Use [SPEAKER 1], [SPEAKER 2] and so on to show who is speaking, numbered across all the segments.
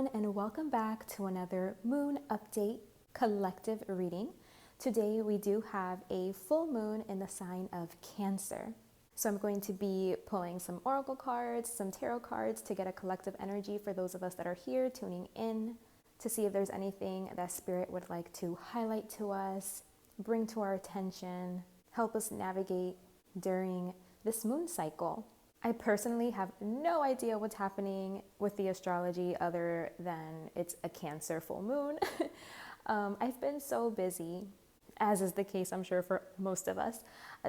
[SPEAKER 1] everyone, and welcome back to another Moon Update collective reading. Today we do have a full moon in the sign of Cancer. So I'm going to be pulling some oracle cards, some tarot cards to get a collective energy for those of us that are here tuning in to see if there's anything that Spirit would like to highlight to us, bring to our attention, help us navigate during this moon cycle. I personally have no idea what's happening with the astrology other than it's a Cancer full moon. I've been so busy, as is the case I'm sure for most of us,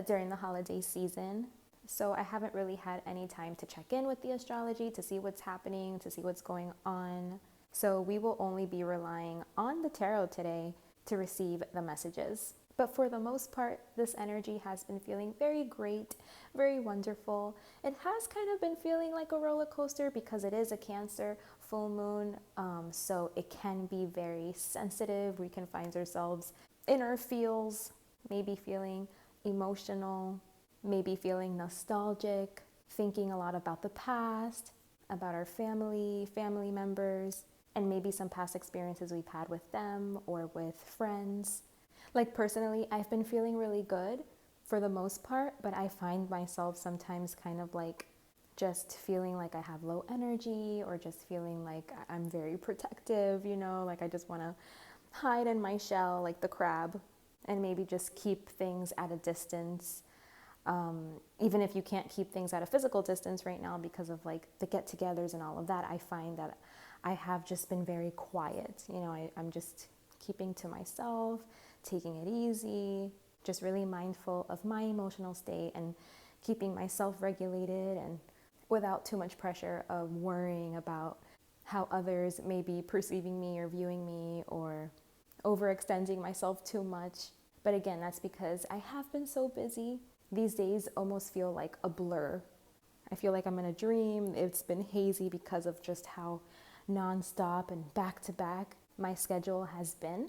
[SPEAKER 1] during the holiday season. So I haven't really had any time to check in with the astrology, to see what's happening, to see what's going on. So we will only be relying on the tarot today to receive the messages. But for the most part, this energy has been feeling very great, very wonderful. It has kind of been feeling like a roller coaster because it is a Cancer full moon, so it can be very sensitive. We can find ourselves in our feels, maybe feeling emotional, maybe feeling nostalgic, thinking a lot about the past, about our family members, and maybe some past experiences we've had with them or with friends. Like personally, I've been feeling really good for the most part, but I find myself sometimes kind of like just feeling like I have low energy or just feeling like I'm very protective, like I just want to hide in my shell like the crab and maybe just keep things at a distance. Even if you can't keep things at a physical distance right now because of like the get-togethers and all of that, I find that I have just been very quiet. I'm just keeping to myself, taking it easy, just really mindful of my emotional state and keeping myself regulated and without too much pressure of worrying about how others may be perceiving me or viewing me or overextending myself too much. But again, that's because I have been so busy. These days almost feel like a blur. I feel like I'm in a dream. It's been hazy because of just how nonstop and back-to-back my schedule has been.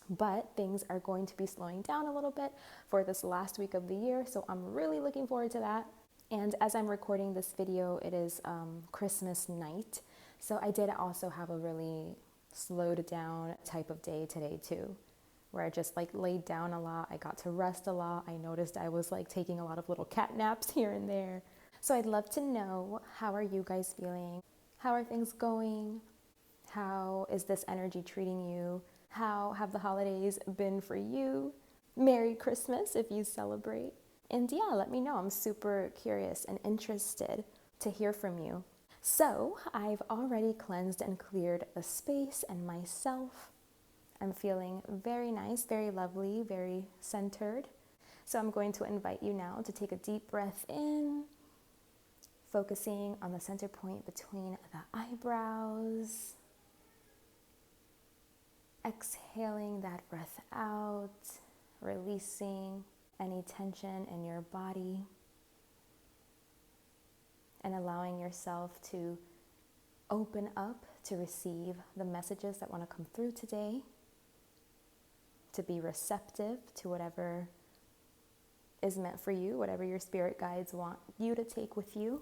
[SPEAKER 1] But things are going to be slowing down a little bit for this last week of the year, so I'm really looking forward to that. And as I'm recording this video, it is Christmas night, so I did also have a really slowed down type of day today too, where I just like laid down a lot. I got to rest a lot. I noticed I was like taking a lot of little cat naps here and there. So I'd love to know, how are you guys feeling? How are things going? How is this energy treating you? How have the holidays been for you? Merry Christmas if you celebrate. And yeah, let me know. I'm super curious and interested to hear from you. So I've already cleansed and cleared the space and myself. I'm feeling very nice, very lovely, very centered. So I'm going to invite you now to take a deep breath in, focusing on the center point between the eyebrows. Exhaling that breath out, releasing any tension in your body, and allowing yourself to open up to receive the messages that want to come through today, to be receptive to whatever is meant for you, whatever your spirit guides want you to take with you.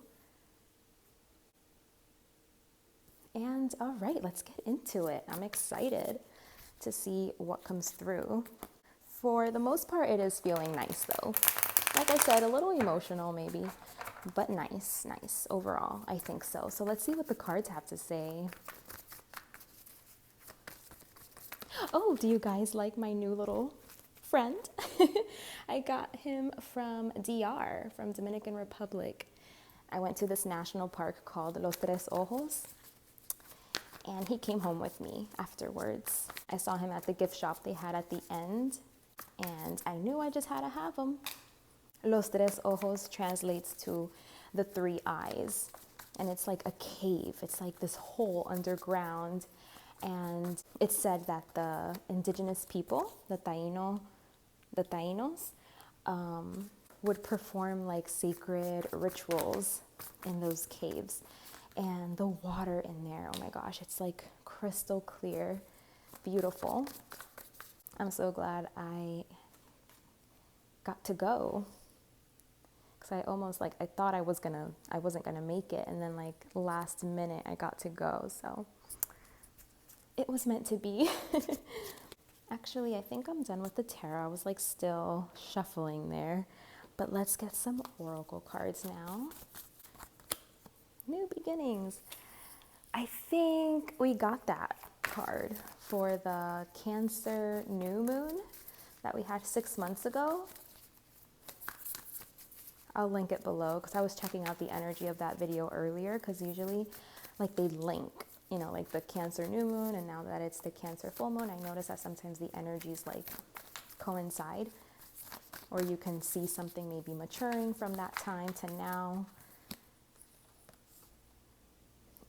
[SPEAKER 1] And all right, let's get into it. I'm excited to see what comes through. For the most part, it is feeling nice though. Like I said, a little emotional maybe, but nice overall. I think so. So let's see what the cards have to say. Oh, do you guys like my new little friend? I got him from DR, from Dominican Republic. I went to this national park called Los Tres Ojos, and he came home with me afterwards. I saw him at the gift shop they had at the end, and I knew I just had to have him. Los Tres Ojos translates to the three eyes, and it's like a cave. It's like this hole underground, and it's said that the indigenous people, the Taínos, would perform like sacred rituals in those caves. And the water in there, oh my gosh, it's like crystal clear, beautiful. I'm so glad I got to go, because I almost I thought I wasn't gonna make it, and then like last minute I got to go. So it was meant to be. Actually, I think I'm done with the tarot. I was like still shuffling there, but let's get some oracle cards now. New beginnings. I think we got that card for the Cancer new moon that we had 6 months ago. I'll link it below because I was checking out the energy of that video earlier, because usually like they link, you know, like the Cancer new moon, and now that it's the Cancer full moon, I notice that sometimes the energies like coincide, or you can see something maybe maturing from that time to now.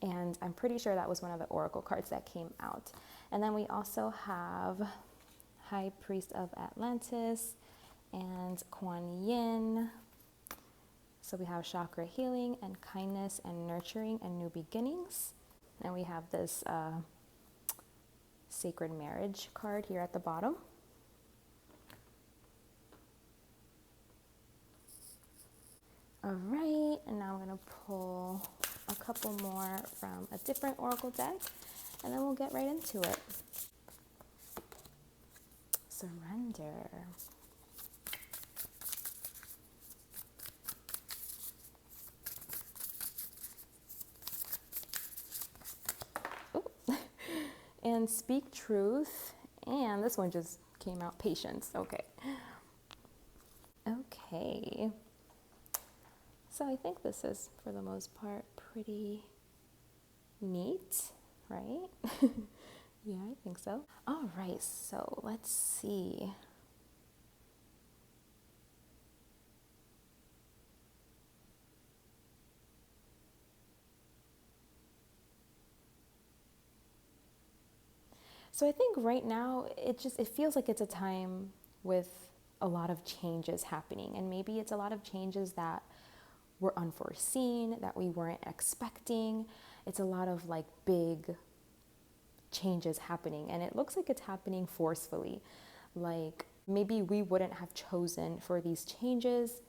[SPEAKER 1] And I'm pretty sure that was one of the oracle cards that came out. And then we also have High Priest of Atlantis and Kuan Yin. So we have chakra healing and kindness and nurturing and new beginnings. And we have this sacred marriage card here at the bottom. All right, and now I'm going to pull a couple more from a different oracle deck, and then we'll get right into it. Surrender. Ooh. And speak truth, and this one just came out, patience. Okay. So I think this is, for the most part, pretty neat, right? Yeah, I think so. All right, so let's see. So I think right now, it feels like it's a time with a lot of changes happening, and maybe it's a lot of changes that were unforeseen, that we weren't expecting. It's a lot of like big changes happening, and it looks like it's happening forcefully. Like maybe we wouldn't have chosen for these changes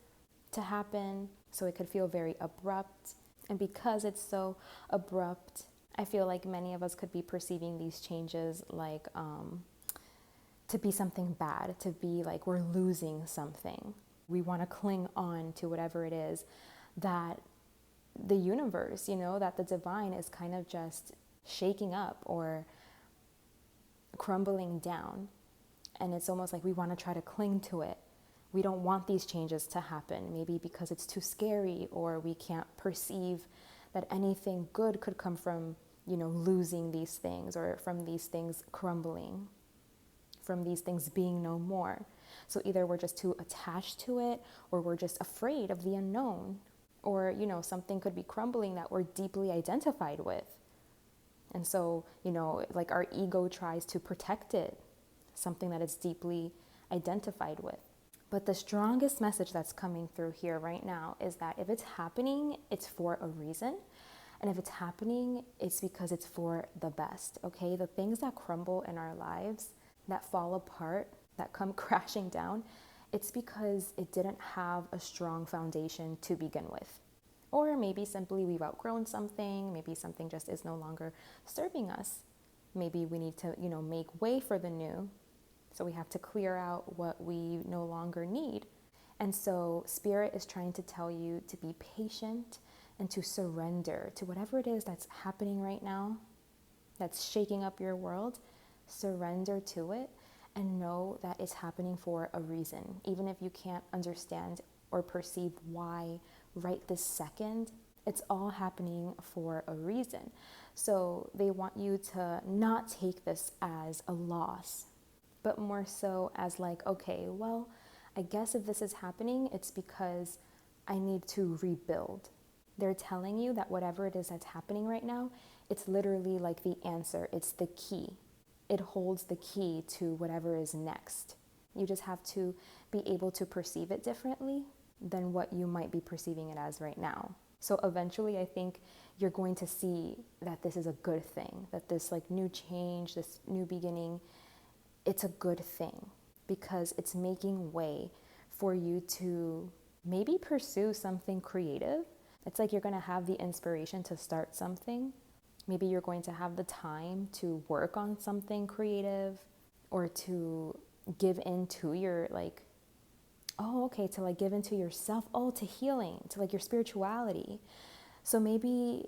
[SPEAKER 1] to happen, so it could feel very abrupt. And because it's so abrupt, I feel like many of us could be perceiving these changes like to be something bad, to be like we're losing something. We want to cling on to whatever it is that the universe, you know, that the divine is kind of just shaking up or crumbling down. And it's almost like we want to try to cling to it. We don't want these changes to happen, maybe because it's too scary, or we can't perceive that anything good could come from, you know, losing these things, or from these things crumbling, from these things being no more. So either we're just too attached to it, or we're just afraid of the unknown, or, you know, something could be crumbling that we're deeply identified with. And so, you know, like our ego tries to protect it, something that it's deeply identified with. But the strongest message that's coming through here right now is that if it's happening, it's for a reason. And if it's happening, it's because it's for the best, okay? The things that crumble in our lives, that fall apart, that come crashing down, it's because it didn't have a strong foundation to begin with. Or maybe simply we've outgrown something, maybe something just is no longer serving us. Maybe we need to, you know, make way for the new. So we have to clear out what we no longer need. And so Spirit is trying to tell you to be patient and to surrender to whatever it is that's happening right now, that's shaking up your world. Surrender to it and know that it's happening for a reason. Even if you can't understand or perceive why right this second, it's all happening for a reason. So they want you to not take this as a loss, but more so as like, okay, well, I guess if this is happening, it's because I need to rebuild. They're telling you that whatever it is that's happening right now, it's literally like the answer. It's the key. It holds the key to whatever is next. You just have to be able to perceive it differently than what you might be perceiving it as right now. So eventually, I think you're going to see that this is a good thing, that this like new change, this new beginning, it's a good thing because it's making way for you to maybe pursue something creative. It's like you're going to have the inspiration to start something, Maybe you're going to have the time to work on something creative, or to give into your to give into yourself, to healing, to like your spirituality. So maybe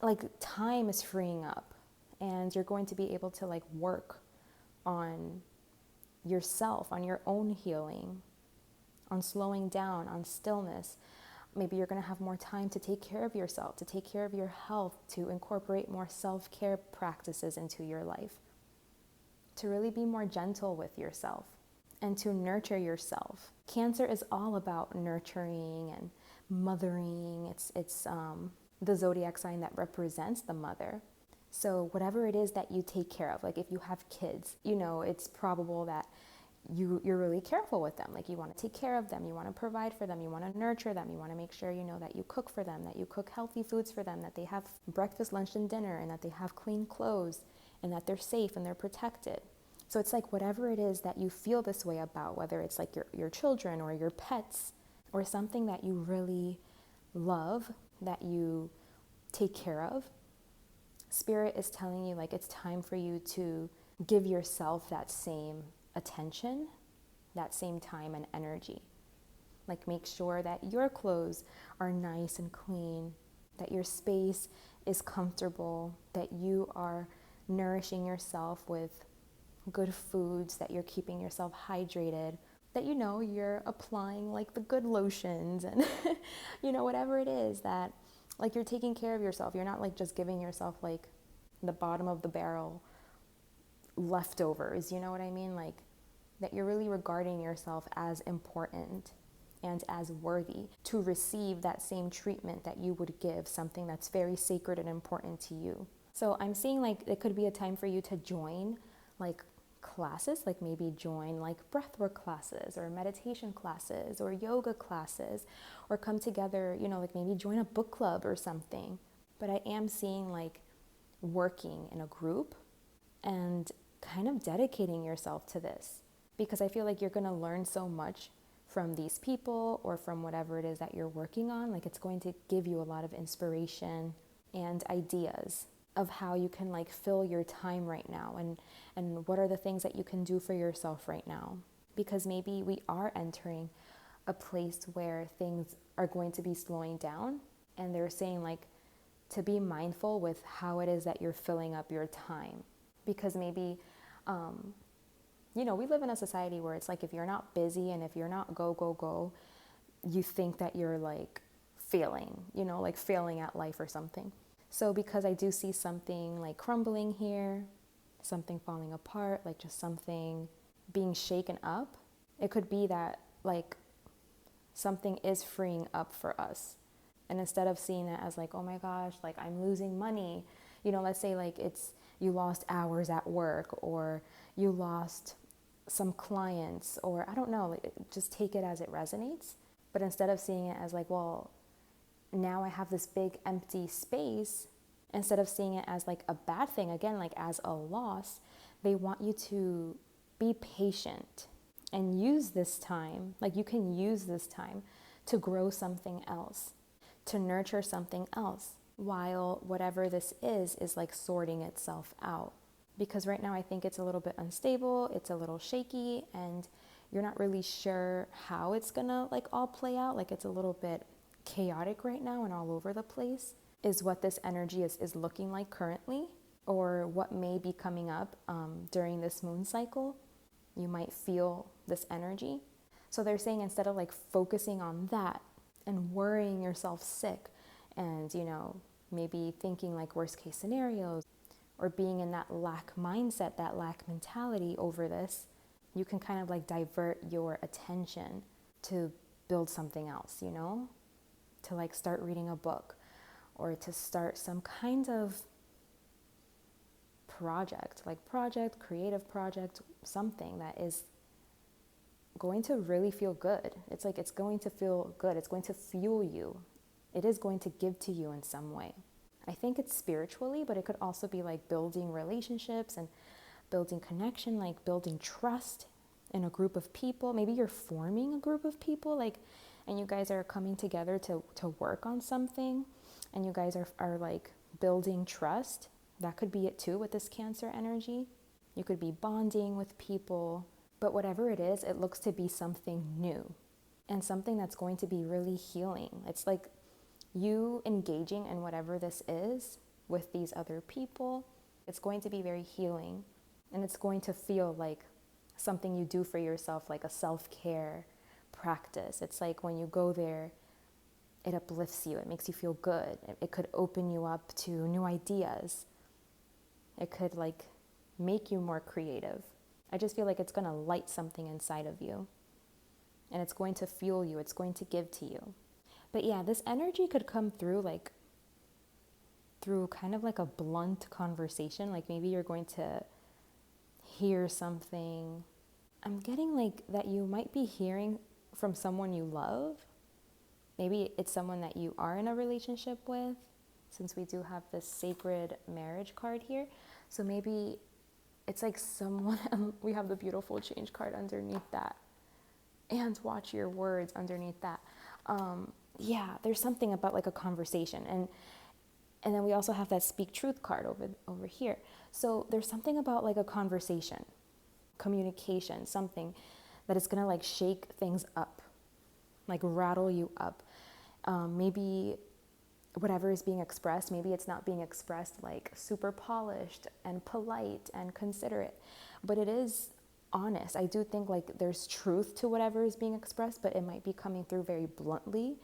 [SPEAKER 1] like time is freeing up, and you're going to be able to like work on yourself, on your own healing, on slowing down, on stillness. Maybe you're going to have more time to take care of yourself, to take care of your health, to incorporate more self-care practices into your life, to really be more gentle with yourself and to nurture yourself. Cancer is all about nurturing and mothering. It's the zodiac sign that represents the mother. So whatever it is that you take care of, like if you have kids, it's probable that you're really careful with them. Like you want to take care of them, you want to provide for them, you want to nurture them, you want to make sure that you cook for them, that you cook healthy foods for them, that they have breakfast, lunch, and dinner, and that they have clean clothes, and that they're safe and they're protected. So it's like whatever it is that you feel this way about, whether it's like your children or your pets or something that you really love, that you take care of, Spirit is telling you like it's time for you to give yourself that same attention, that same time and energy. Like make sure that your clothes are nice and clean, that your space is comfortable, that you are nourishing yourself with good foods, that you're keeping yourself hydrated, that you're applying like the good lotions and whatever it is, that like you're taking care of yourself. You're not like just giving yourself like the bottom of the barrel leftovers, you know what I mean? Like that you're really regarding yourself as important and as worthy to receive that same treatment that you would give something that's very sacred and important to you. So I'm seeing like it could be a time for you to join like classes, like maybe join like breathwork classes or meditation classes or yoga classes, or come together, like maybe join a book club or something. But I am seeing like working in a group and kind of dedicating yourself to this, because I feel like you're going to learn so much from these people or from whatever it is that you're working on. Like it's going to give you a lot of inspiration and ideas of how you can like fill your time right now, and what are the things that you can do for yourself right now. Because maybe we are entering a place where things are going to be slowing down, and they're saying like to be mindful with how it is that you're filling up your time. Because maybe we live in a society where it's like if you're not busy and if you're not go, you think that you're like failing, like failing at life or something. So because I do see something like crumbling here, something falling apart, like just something being shaken up, it could be that like something is freeing up for us. And instead of seeing it as like, oh my gosh, like I'm losing money, let's say like it's you lost hours at work, or you lost some clients, or I don't know, like, just take it as it resonates. But instead of seeing it as like, well, now I have this big empty space, instead of seeing it as like a bad thing, again, like as a loss, they want you to be patient and use this time. Like you can use this time to grow something else, to nurture something else, while whatever this is like sorting itself out. Because right now I think it's a little bit unstable, it's a little shaky, and you're not really sure how it's gonna like all play out. Like it's a little bit chaotic right now and all over the place is what this energy is looking like currently, or what may be coming up during this moon cycle. You might feel this energy. So they're saying instead of like focusing on that and worrying yourself sick and, maybe thinking like worst case scenarios, or being in that lack mindset, that lack mentality over this, you can kind of like divert your attention to build something else, to like start reading a book, or to start some kind of creative project, something that is going to really feel good. It's like, it's going to feel good. It's going to fuel you. It is going to give to you in some way. I think it's spiritually, but it could also be like building relationships and building connection, like building trust in a group of people. Maybe you're forming a group of people, like, and you guys are coming together to work on something, and you guys are like building trust. That could be it too with this Cancer energy. You could be bonding with people, but whatever it is, it looks to be something new and something that's going to be really healing. It's like you engaging in whatever this is with these other people. It's going to be very healing, and it's going to feel like something you do for yourself, like a self-care practice. It's like when you go there, it uplifts you. It makes you feel good. It could open you up to new ideas. It could like make you more creative. I just feel like it's going to light something inside of you, and it's going to fuel you. It's going to give to you. But yeah, this energy could come through like through kind of like a blunt conversation. Like maybe you're going to hear something. I'm getting like that you might be hearing from someone you love. Maybe it's someone that you are in a relationship with, since we do have this sacred marriage card here. So maybe it's like someone, we have the beautiful change card underneath that, and watch your words underneath that. Yeah, there's something about like a conversation. And then we also have that speak truth card over here. So there's something about like a conversation, communication, something that is going to like shake things up, like rattle you up. Maybe whatever is being expressed, maybe it's not being expressed like super polished and polite and considerate, but it is honest. I do think like there's truth to whatever is being expressed, but it might be coming through very bluntly,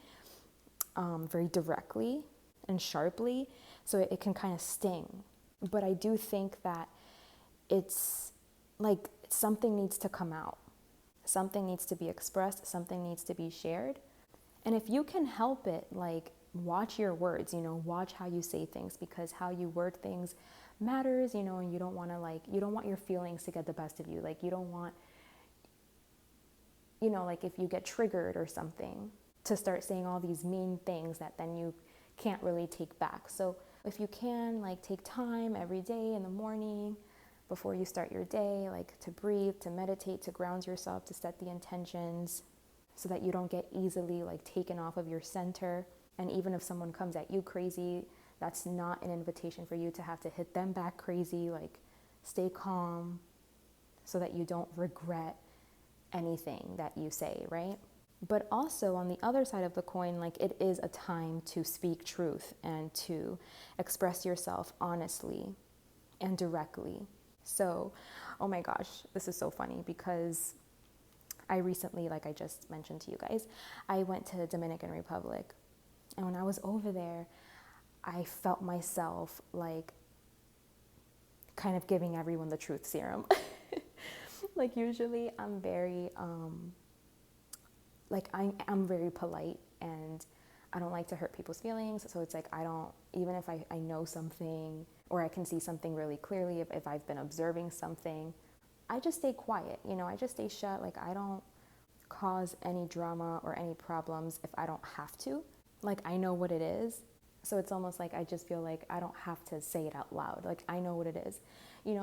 [SPEAKER 1] very directly and sharply, so it can kind of sting. But I do think that it's like something needs to come out. Something needs to be expressed, something needs to be shared. And if you can help it, like watch your words, watch how you say things, because how you word things matters, and you don't want to you don't want your feelings to get the best of you. Like you don't want, like if you get triggered or something, to start saying all these mean things that then you can't really take back. So if you can take time every day in the morning before you start your day, to breathe, to meditate, to ground yourself, to set the intentions so that you don't get easily taken off of your center. And even if someone comes at you crazy, that's not an invitation for you to have to hit them back crazy. Stay calm so that you don't regret anything that you say, right? But also on the other side of the coin, it is a time to speak truth and to express yourself honestly and directly. So, oh my gosh, this is so funny because I recently, like I just mentioned to you guys, I went to the Dominican Republic. And when I was over there, I felt myself kind of giving everyone the truth serum. Usually I'm very, I'm very polite and I don't like to hurt people's feelings. So it's I don't, even if I know something or I can see something really clearly, if I've been observing something, I just stay quiet, I just stay shut. I don't cause any drama or any problems if I don't have to. I know what it is. So it's almost I just feel I don't have to say it out loud. I know what it is,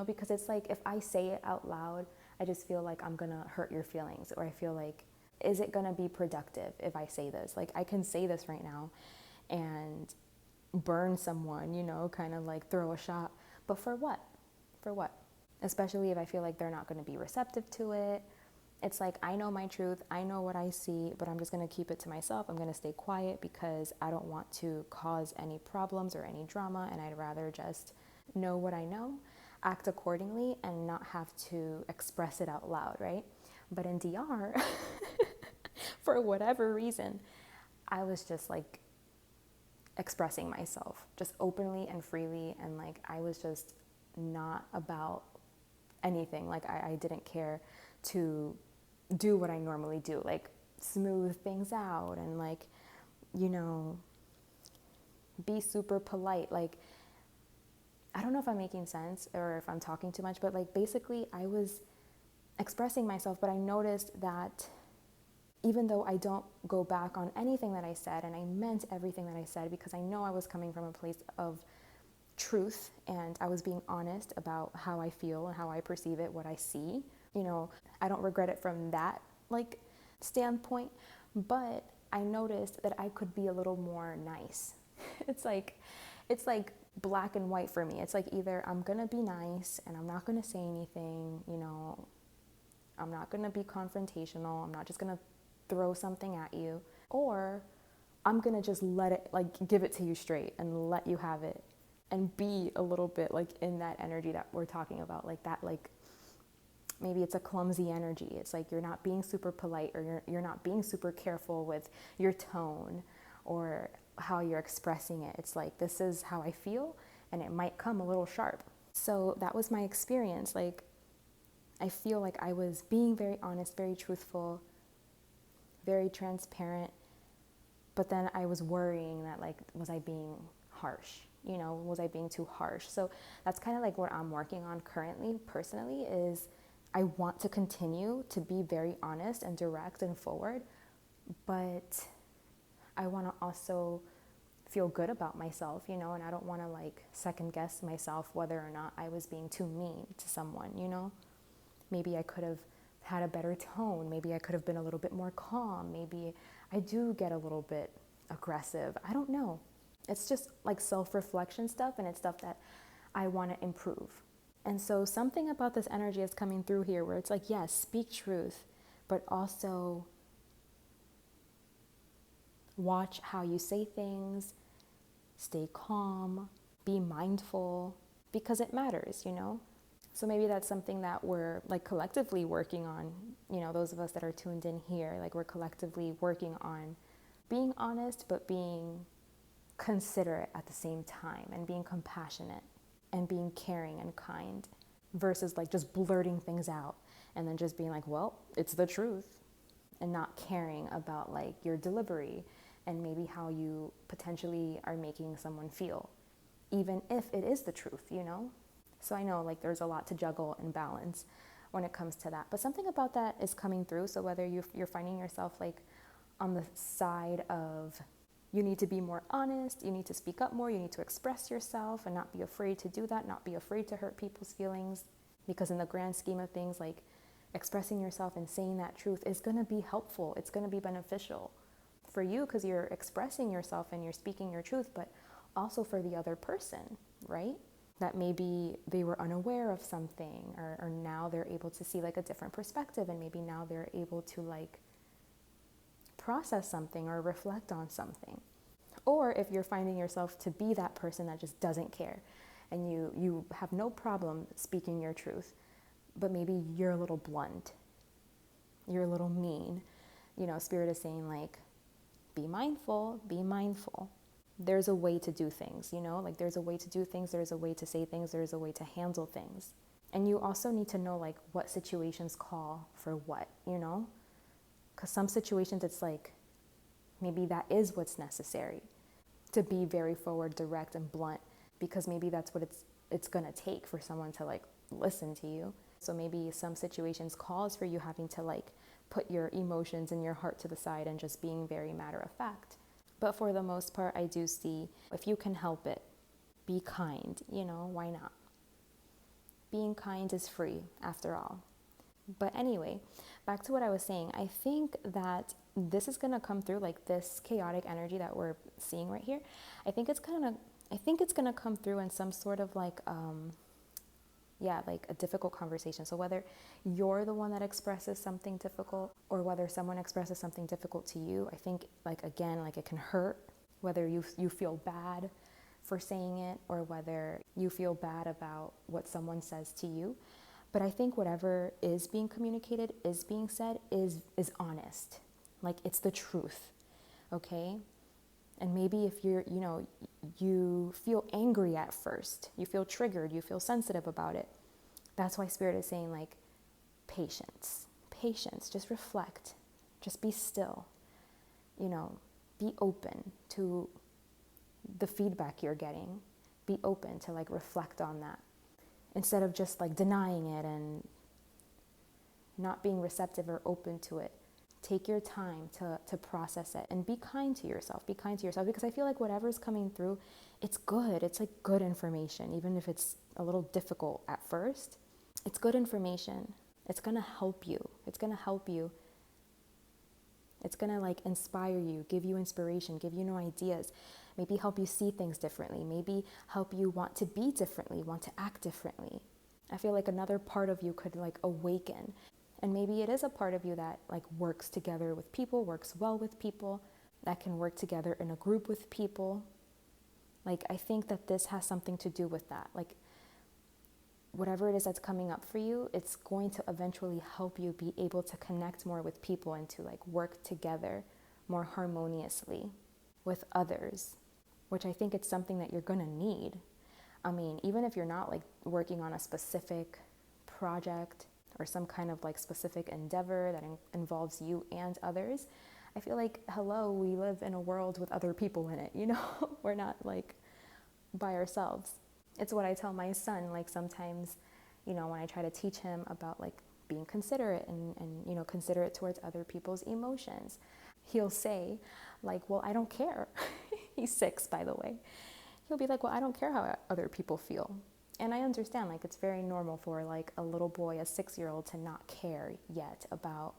[SPEAKER 1] because it's if I say it out loud, I just feel I'm gonna hurt your feelings, or I feel is it gonna be productive if I say this? I can say this right now and burn someone, kind of throw a shot, but for what? For what? Especially if I feel they're not gonna be receptive to it. It's I know my truth, I know what I see, but I'm just gonna keep it to myself. I'm gonna stay quiet because I don't want to cause any problems or any drama, and I'd rather just know what I know, act accordingly, and not have to express it out loud, right? But in DR, for whatever reason, I was just expressing myself just openly and freely, and I was just not about anything. I didn't care to do what I normally do, smooth things out and be super polite. I don't know if I'm making sense or if I'm talking too much, but basically I was expressing myself, but I noticed that even though I don't go back on anything that I said, and I meant everything that I said because I know I was coming from a place of truth and I was being honest about how I feel and how I perceive it, what I see, I don't regret it from that standpoint, but I noticed that I could be a little more nice. It's black and white for me. It's like either I'm going to be nice and I'm not going to say anything, I'm not going to be confrontational. I'm not just going to throw something at you, or I'm going to just let it, like, give it to you straight and let you have it and be a little bit like in that energy that we're talking about, like that, like maybe it's a clumsy energy. It's like you're not being super polite, or you're not being super careful with your tone or how you're expressing it. It's like, this is how I feel, and it might come a little sharp. So that was my experience. Like, I feel like I was being very honest, very truthful, very transparent, but then I was worrying that, like, was I being harsh? Was I being too harsh? So that's kind of like what I'm working on currently, personally, is I want to continue to be very honest and direct and forward, but I want to also feel good about myself, and I don't want to like second guess myself whether or not I was being too mean to someone, Maybe I could have had a better tone. Maybe I could have been a little bit more calm. Maybe I do get a little bit aggressive. I don't know. It's just like self-reflection stuff, and it's stuff that I want to improve. And so something about this energy is coming through here where it's like, yes, speak truth, but also watch how you say things, stay calm, be mindful, because it matters, So maybe that's something that we're like collectively working on, those of us that are tuned in here, like we're collectively working on being honest, but being considerate at the same time, and being compassionate and being caring and kind, versus like just blurting things out and then just being like, well, it's the truth, and not caring about like your delivery and maybe how you potentially are making someone feel, even if it is the truth, So I know like there's a lot to juggle and balance when it comes to that, but something about that is coming through. So whether you're finding yourself like on the side of you need to be more honest, you need to speak up more, you need to express yourself and not be afraid to do that, not be afraid to hurt people's feelings, because in the grand scheme of things, like expressing yourself and saying that truth is going to be helpful. It's going to be beneficial for you because you're expressing yourself and you're speaking your truth, but also for the other person, right? That maybe they were unaware of something, or now they're able to see like a different perspective, and maybe now they're able to like process something or reflect on something. Or if you're finding yourself to be that person that just doesn't care, and you have no problem speaking your truth, but maybe you're a little blunt, you're a little mean, Spirit is saying like, be mindful, be mindful. There's a way to do things, like there's a way to do things, there's a way to say things, there's a way to handle things. And you also need to know like what situations call for what, because some situations it's like, maybe that is what's necessary, to be very forward, direct, and blunt, because maybe that's what it's going to take for someone to like listen to you. So maybe some situations calls for you having to like put your emotions and your heart to the side and just being very matter of fact. But for the most part, I do see, if you can help it, be kind, why not? Being kind is free after all. But anyway, back to what I was saying, I think that this is going to come through, like this chaotic energy that we're seeing right here. I think it's going to come through in some sort of like like a difficult conversation. So whether you're the one that expresses something difficult, or whether someone expresses something difficult to you, I think like, again, like it can hurt, whether you feel bad for saying it, or whether you feel bad about what someone says to you. But I think whatever is being communicated, is being said, is honest. Like it's the truth, okay? And maybe if you feel angry at first, you feel triggered, you feel sensitive about it. That's why Spirit is saying like, patience, just reflect, just be still, be open to the feedback you're getting, be open to like reflect on that, instead of just like denying it and not being receptive or open to it. Take your time to process it, and be kind to yourself, because I feel like whatever's coming through, it's good. It's like good information, even if it's a little difficult at first. It's good information. It's going to help you. It's going to like inspire you, give you inspiration, give you new ideas. maybe help you see things differently, maybe help you want to be differently, want to act differently. I feel like another part of you could like awaken. And maybe it is a part of you that like works together with people, works well with people, that can work together in a group with people. Like, I think that this has something to do with that. Like, whatever it is that's coming up for you, it's going to eventually help you be able to connect more with people and to like work together more harmoniously with others, which I think it's something that you're gonna need. I mean, even if you're not like working on a specific project or some kind of like specific endeavor that involves you and others, I feel like, hello, we live in a world with other people in it, you know? We're not like by ourselves. It's what I tell my son, like sometimes, you know, when I try to teach him about like being considerate and you know, considerate towards other people's emotions, he'll say like, well, I don't care. He's 6, by the way. He'll be like, well, I don't care how other people feel. And I understand, like, it's very normal for like a little boy, a 6-year-old, to not care yet about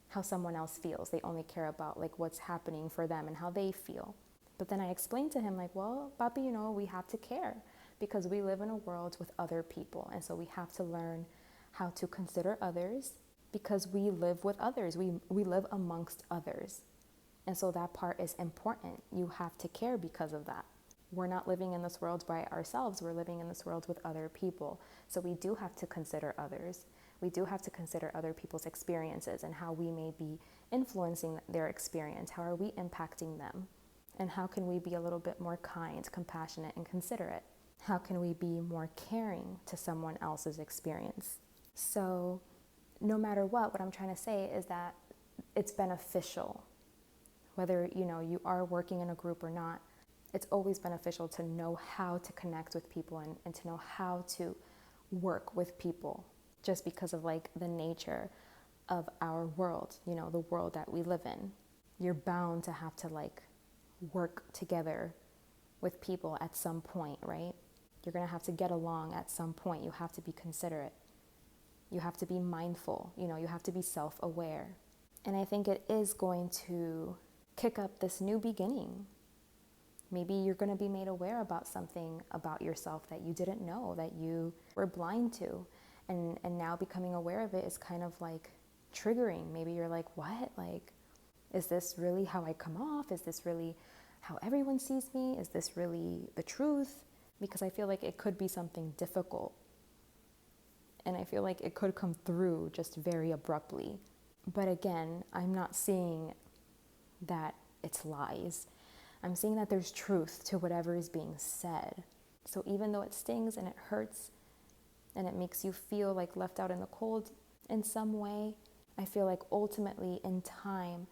[SPEAKER 1] how someone else feels. They only care about like what's happening for them and how they feel. But then I explained to him like, well, Papi, you know, we have to care because we live in a world with other people. And so we have to learn how to consider others because we live with others. We live amongst others. And so that part is important. You have to care because of that. We're not living in this world by ourselves. We're living in this world with other people. So we do have to consider others. We do have to consider other people's experiences and how we may be influencing their experience. How are we impacting them? And how can we be a little bit more kind, compassionate, and considerate? How can we be more caring to someone else's experience? So no matter what I'm trying to say is that it's beneficial. Whether, you know, you are working in a group or not, it's always beneficial to know how to connect with people and to know how to work with people, just because of like the nature of our world, you know, the world that we live in. You're bound to have to like work together with people at some point, right? You're going to have to get along at some point. You have to be considerate. You have to be mindful, you know, you have to be self-aware. And I think it is going to kick up this new beginning. Maybe you're going to be made aware about something about yourself that you didn't know, that you were blind to. And now becoming aware of it is kind of like triggering. Maybe you're like, what? Like, is this really how I come off? Is this really how everyone sees me? Is this really the truth? Because I feel like it could be something difficult. And I feel like it could come through just very abruptly. But again, I'm not seeing that it's lies. I'm seeing that there's truth to whatever is being said. So even though it stings and it hurts and it makes you feel like left out in the cold in some way, I feel like ultimately in time,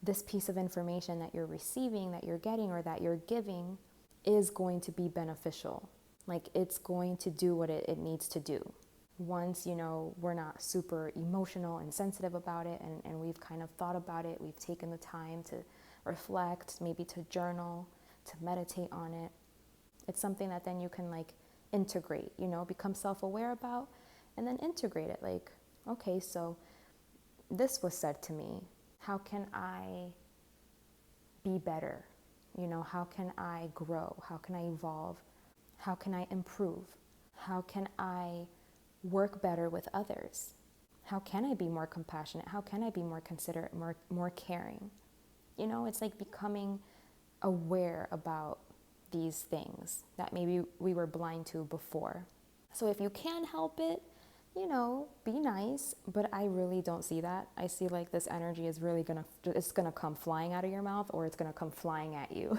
[SPEAKER 1] this piece of information that you're receiving, that you're getting, or that you're giving is going to be beneficial. Like, it's going to do what it needs to do. Once, you know, we're not super emotional and sensitive about it, and we've kind of thought about it, we've taken the time to reflect, maybe to journal, to meditate on it. It's something that then you can like integrate, you know, become self-aware about, and then integrate it. Like, okay, so this was said to me. How can I be better? You know, how can I grow? How can I evolve? How can I improve? How can I work better with others? How can I be more compassionate? How can I be more considerate, more caring? You know, it's like becoming aware about these things that maybe we were blind to before. So if you can help it, you know, be nice, but I really don't see that. I see like this energy is really it's gonna come flying out of your mouth, or it's gonna come flying at you,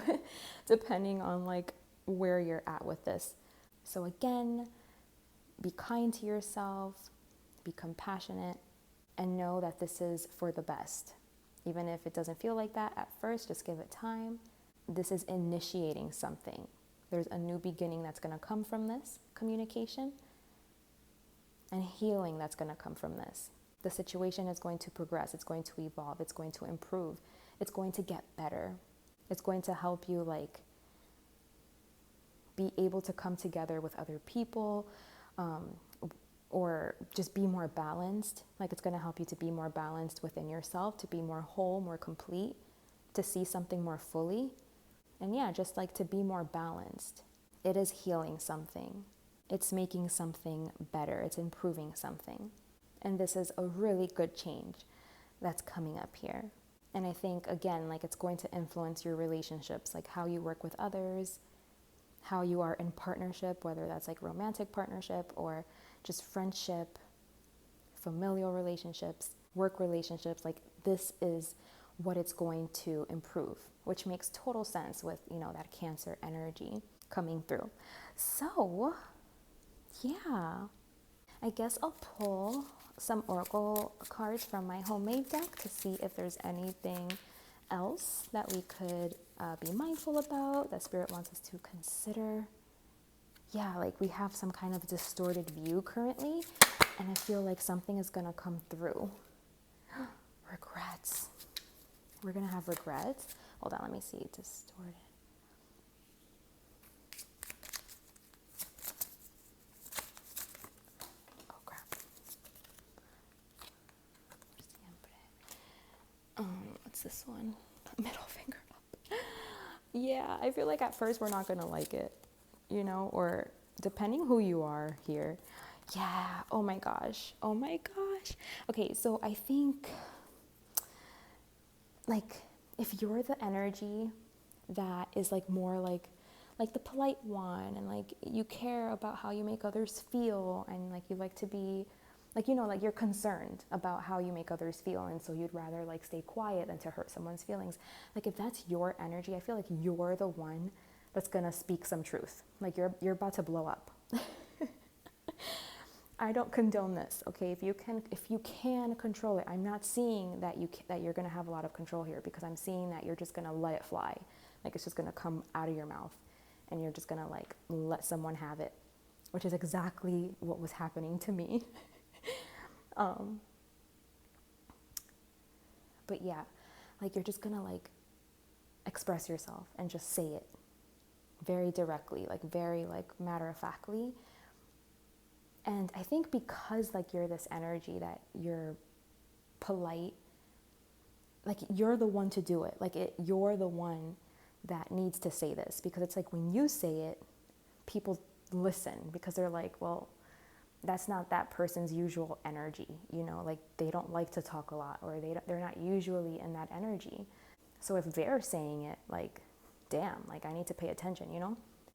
[SPEAKER 1] depending on like where you're at with this. So again, be kind to yourself, be compassionate, and know that this is for the best. Even if it doesn't feel like that at first, just give it time. This is initiating something. There's a new beginning that's going to come from this communication, and healing that's going to come from this. The situation is going to progress. It's going to evolve. It's going to improve. It's going to get better. It's going to help you like be able to come together with other people, or just be more balanced. Like, it's going to help you to be more balanced within yourself, to be more whole, more complete, to see something more fully. And yeah, just like to be more balanced. It is healing something. It's making something better. It's improving something. And this is a really good change that's coming up here. And I think, again, like it's going to influence your relationships, like how you work with others, how you are in partnership, whether that's like romantic partnership or just friendship, familial relationships, work relationships. Like this is what it's going to improve, which makes total sense with, that Cancer energy coming through. So, yeah, I guess I'll pull some oracle cards from my homemade deck to see if there's anything else that we could be mindful about, that Spirit wants us to consider. Yeah, like we have some kind of distorted view currently, and I feel like something is going to come through. Regrets. We're going to have regrets. Hold on, let me see. Distorted. Oh, crap. What's this one? Middle finger up. Yeah, I feel like at first we're not going to like it, or depending who you are here. Yeah, oh my gosh. Okay, so I think, like, if you're the energy that is like more like the polite one, and like you care about how you make others feel, and like you like to be like, like you're concerned about how you make others feel, and so you'd rather like stay quiet than to hurt someone's feelings. Like if that's your energy, I feel like you're the one that's gonna speak some truth. Like you're about to blow up. I don't condone this, okay? If you can control it, I'm not seeing that you're gonna have a lot of control here, because I'm seeing that you're just gonna let it fly. Like it's just gonna come out of your mouth, and you're just gonna like let someone have it, which is exactly what was happening to me. But yeah, like you're just gonna like express yourself and just say it very directly, like very like matter-of-factly. And I think because like you're this energy that you're polite, like you're the one to do it. Like you're the one that needs to say this, because it's like when you say it, people listen, because they're like, well, that's not that person's usual energy, like they don't like to talk a lot, or they're not usually in that energy. So if they're saying it, like, damn, like I need to pay attention,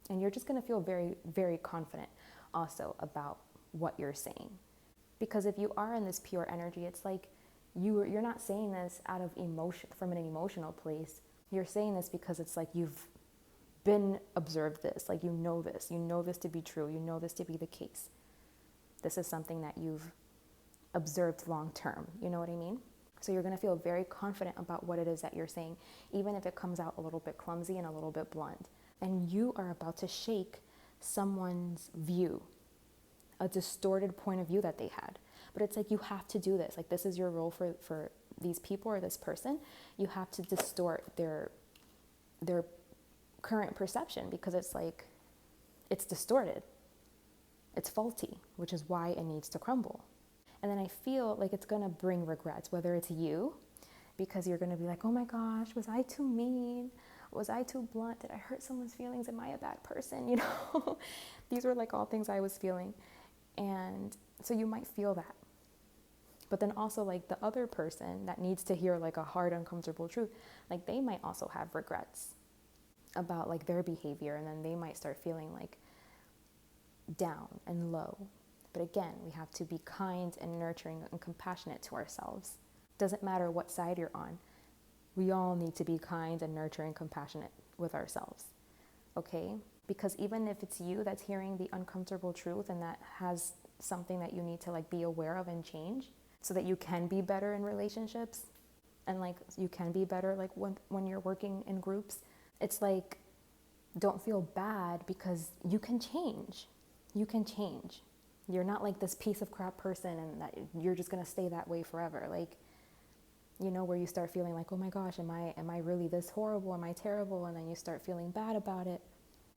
[SPEAKER 1] and you're just going to feel very, very confident also about what you're saying. Because if you are in this pure energy, it's like you're not saying this out of emotion, from an emotional place. You're saying this because it's like you've been observed this, like you know this to be true, you know this to be the case. This is something that you've observed long term, you know what I mean? So you're going to feel very confident about what it is that you're saying, even if it comes out a little bit clumsy and a little bit blunt. And you are about to shake someone's view, a distorted point of view that they had. But it's like you have to do this. Like this is your role for these people or this person. You have to distort their current perception, because it's like it's distorted. It's faulty, which is why it needs to crumble. And then I feel like it's going to bring regrets, whether it's you, because you're going to be like, oh my gosh, was I too mean? Was I too blunt? Did I hurt someone's feelings? Am I a bad person? These were like all things I was feeling. And so you might feel that. But then also like the other person that needs to hear like a hard, uncomfortable truth, like they might also have regrets about like their behavior, and then they might start feeling like down and low. But again, we have to be kind and nurturing and compassionate to ourselves. Doesn't matter what side you're on. We all need to be kind and nurturing, compassionate with ourselves. Okay? Because even if it's you that's hearing the uncomfortable truth, and that has something that you need to like be aware of and change, so that you can be better in relationships, and like you can be better like when you're working in groups, it's like, don't feel bad, because you can change. You can change. You're not like this piece of crap person, and that you're just going to stay that way forever. Like, where you start feeling like, oh my gosh, am I really this horrible? Am I terrible? And then you start feeling bad about it.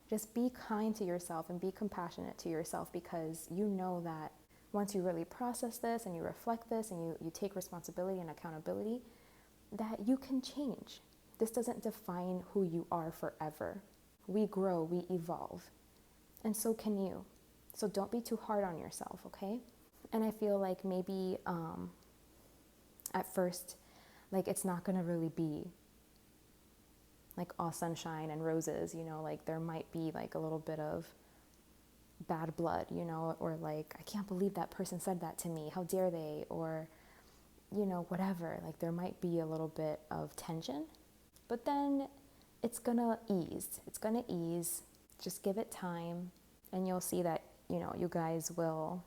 [SPEAKER 1] Just be kind to yourself and be compassionate to yourself, because you know that once you really process this and you reflect this and you take responsibility and accountability, that you can change. This doesn't define who you are forever. We grow, we evolve. And so can you. So don't be too hard on yourself, okay? And I feel like maybe at first, like it's not gonna really be like all sunshine and roses, you know, like there might be like a little bit of bad blood, you know, or like, I can't believe that person said that to me, how dare they, or, you know, whatever, like there might be a little bit of tension, but then it's gonna ease, just give it time, and you'll see that, you know, you guys will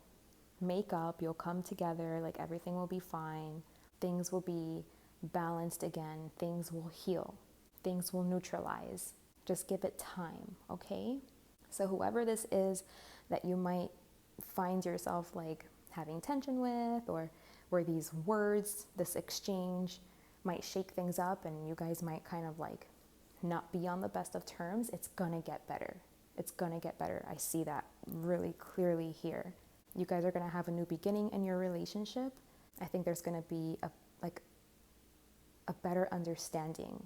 [SPEAKER 1] make up, you'll come together, like everything will be fine, things will be balanced again, things will heal, things will neutralize. Just give it time, okay? So whoever this is that you might find yourself like having tension with, or where these words, this exchange might shake things up and you guys might kind of like not be on the best of terms, it's gonna get better. It's gonna get better. I see that really clearly here. You guys are gonna have a new beginning in your relationship. I think there's gonna be a better understanding.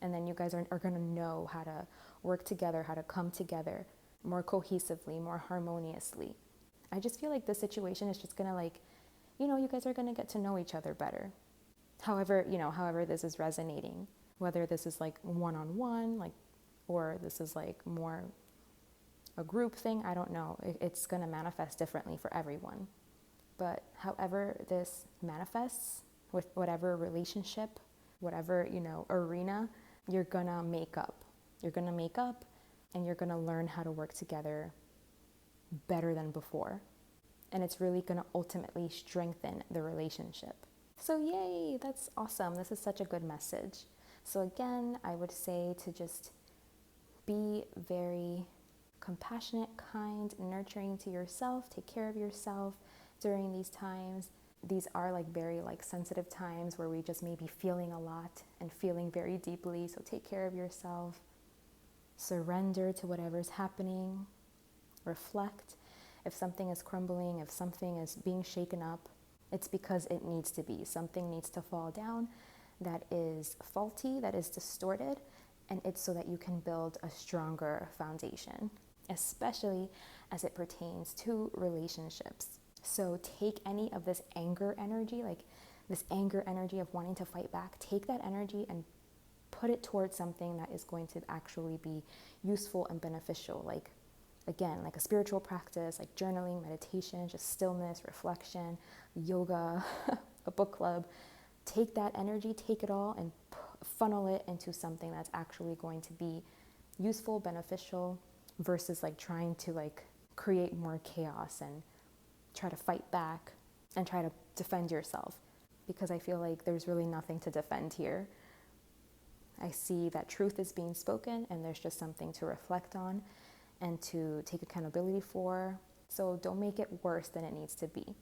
[SPEAKER 1] And then you guys are gonna know how to work together, how to come together more cohesively, more harmoniously. I just feel like this situation is just gonna like, you know, you guys are gonna get to know each other better. However this is resonating, whether this is like one-on-one, like, or this is like more a group thing, I don't know. It's gonna manifest differently for everyone. But however this manifests, with whatever relationship, whatever, you know, arena, you're gonna make up. You're gonna make up and you're gonna learn how to work together better than before. And it's really gonna ultimately strengthen the relationship. So yay, that's awesome. This is such a good message. So again, I would say to just be very compassionate, kind, nurturing to yourself, take care of yourself during these times. These are like very like sensitive times where we just may be feeling a lot and feeling very deeply. So take care of yourself. Surrender to whatever's happening. Reflect. If something is crumbling, if something is being shaken up, it's because it needs to be. Something needs to fall down that is faulty, that is distorted, and it's so that you can build a stronger foundation, especially as it pertains to relationships. So take any of this anger energy, like this anger energy of wanting to fight back, take that energy and put it towards something that is going to actually be useful and beneficial. Like, again, like a spiritual practice, like journaling, meditation, just stillness, reflection, yoga, a book club. Take that energy, take it all and funnel it into something that's actually going to be useful, beneficial, versus like trying to like create more chaos and try to fight back and try to defend yourself, because I feel like there's really nothing to defend here. I see that truth is being spoken and there's just something to reflect on and to take accountability for. So don't make it worse than it needs to be.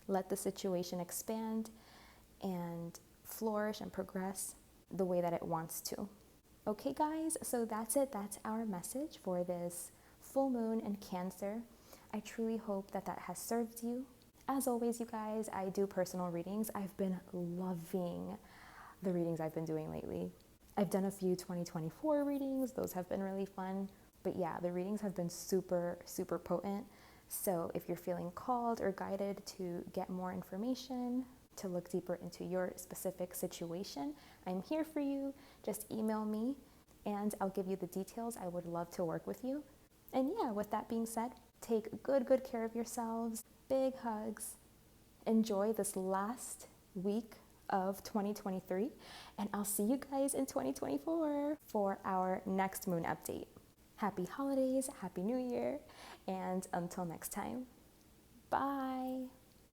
[SPEAKER 1] Let the situation expand and flourish and progress the way that it wants to. Okay, guys, so that's it. That's our message for this full moon in Cancer. I truly hope that that has served you. As always, you guys, I do personal readings. I've been loving the readings I've been doing lately. I've done a few 2024 readings. Those have been really fun. But yeah, the readings have been super, super potent. So if you're feeling called or guided to get more information, to look deeper into your specific situation, I'm here for you. Just email me and I'll give you the details. I would love to work with you. And yeah, with that being said, take good care of yourselves. Big hugs. Enjoy this last week of 2023. And I'll see you guys in 2024 for our next moon update. Happy holidays, Happy New Year, and until next time, bye.